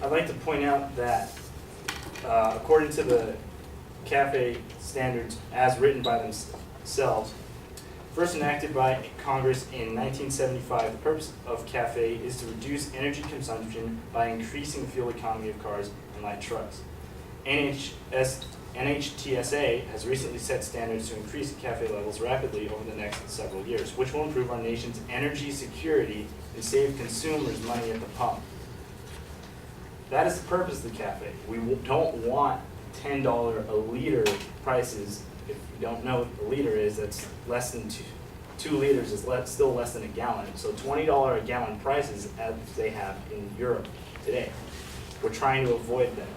I'd like to point out that according to the CAFE standards as written by themselves, first enacted by Congress in 1975, the purpose of CAFE is to reduce energy consumption by increasing the fuel economy of cars and light trucks. NHTSA has recently set standards to increase CAFE levels rapidly over the next several years, which will improve our nation's energy security and save consumers money at the pump. That is the purpose of the CAFE. We don't want $10 a liter prices. If you don't know what a liter is, that's less than 2 liters is still less than a gallon. So $20 a gallon prices as they have in Europe today. We're trying to avoid that.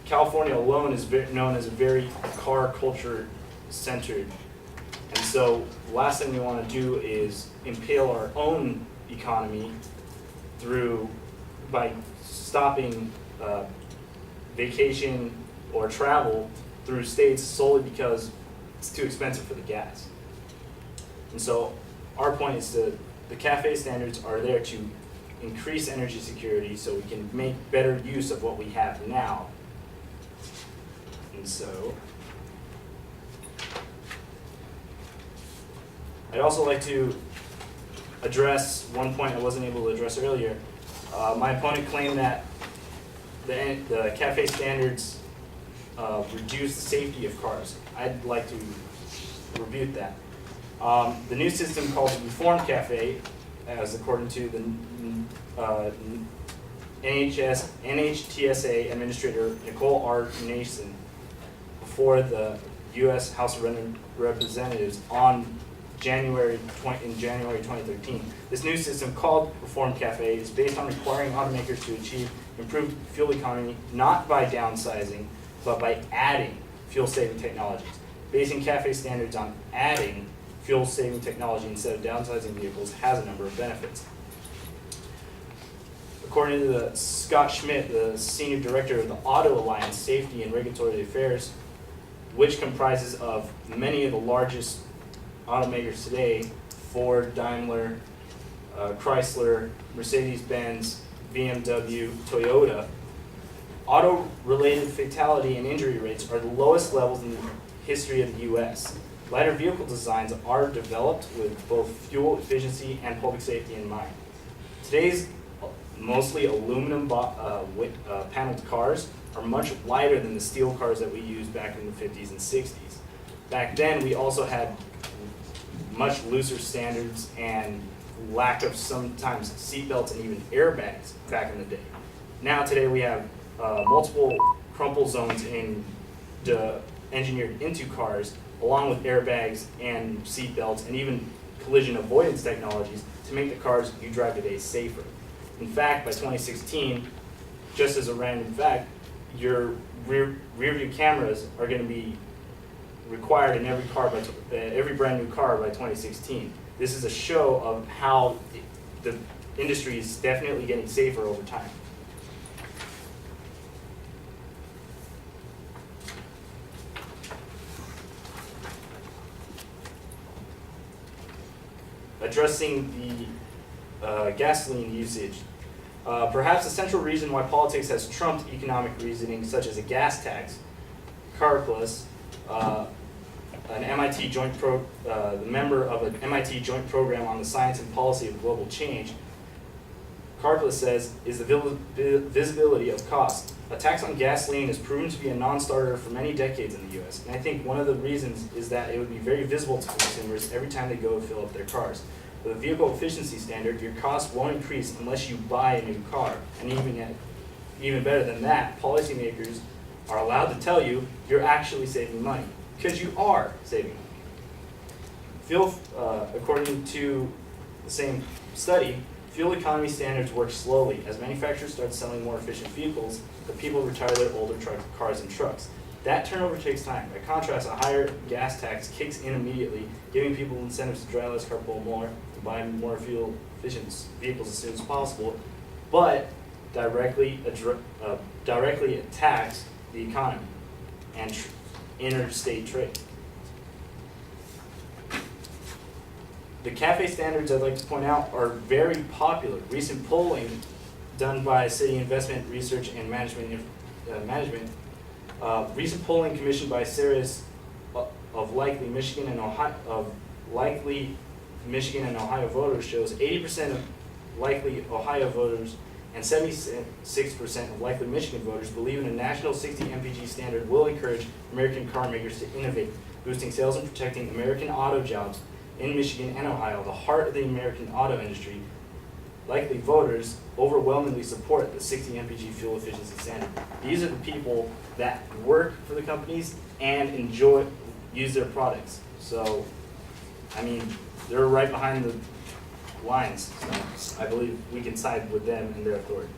California alone is known as a very car culture centered. And so the last thing we want to do is impale our own economy by stopping vacation or travel through states solely because it's too expensive for the gas. And so our point is the CAFE standards are there to increase energy security so we can make better use of what we have now. And so I'd also like to address one point I wasn't able to address earlier. My opponent claimed that the CAFE standards reduce the safety of cars. I'd like to refute that. The new system called Reformed CAFE, as according to the NHTSA Administrator Nicole R. Nason before the U.S. House of Representatives in January 2013. This new system, called Reformed CAFE, is based on requiring automakers to achieve improved fuel economy not by downsizing, but by adding fuel-saving technologies. Basing CAFE standards on adding fuel-saving technology instead of downsizing vehicles has a number of benefits. According to Scott Schmidt, the Senior Director of the Auto Alliance Safety and Regulatory Affairs, which comprises of many of the largest automakers today, Ford, Daimler, Chrysler, Mercedes-Benz, BMW, Toyota, auto-related fatality and injury rates are the lowest levels in the history of the U.S. Lighter vehicle designs are developed with both fuel efficiency and public safety in mind. Today's mostly aluminum paneled cars are much lighter than the steel cars that we used back in the 50s and 60s. Back then, we also had much looser standards and lack of sometimes seatbelts and even airbags back in the day. Now today we have multiple crumple zones engineered into cars, along with airbags and seatbelts and even collision avoidance technologies to make the cars you drive today safer. In fact, by 2016, just as a random fact, your rear view cameras are going to be required in every brand new car by 2016. This is a show of how the industry is definitely getting safer over time. Addressing the gasoline usage. Perhaps the central reason why politics has trumped economic reasoning, such as a gas tax, CarPlus, an MIT the member of an MIT joint program on the science and policy of global change, CarPlus says, is the visibility of cost. A tax on gasoline has proven to be a non-starter for many decades in the U.S., and I think one of the reasons is that it would be very visible to consumers every time they go to fill up their cars. With a vehicle efficiency standard, your cost won't increase unless you buy a new car, and even better than that, policymakers are allowed to tell you you're actually saving money, because you are saving money. According to the same study, fuel economy standards work slowly. As manufacturers start selling more efficient vehicles, the people retire their older cars and trucks. That turnover takes time. By contrast, a higher gas tax kicks in immediately, giving people incentives to drive less, carpool more, to buy more fuel efficient vehicles as soon as possible, but directly attacks the economy and interstate trade. The CAFE standards, I'd like to point out, are very popular. Recent polling done by City Investment Research and Management, recent polling commissioned by CERES of likely Michigan and Ohio voters shows 80% of likely Ohio voters and 76% of likely Michigan voters believe in a national 60 mpg standard will encourage American car makers to innovate, boosting sales and protecting American auto jobs in Michigan and Ohio, the heart of the American auto industry. Likely voters overwhelmingly support the 60 mpg fuel efficiency standard. These are the people that work for the companies and use their products. So, I mean, they're right behind the lines. So I believe we can side with them and their authority.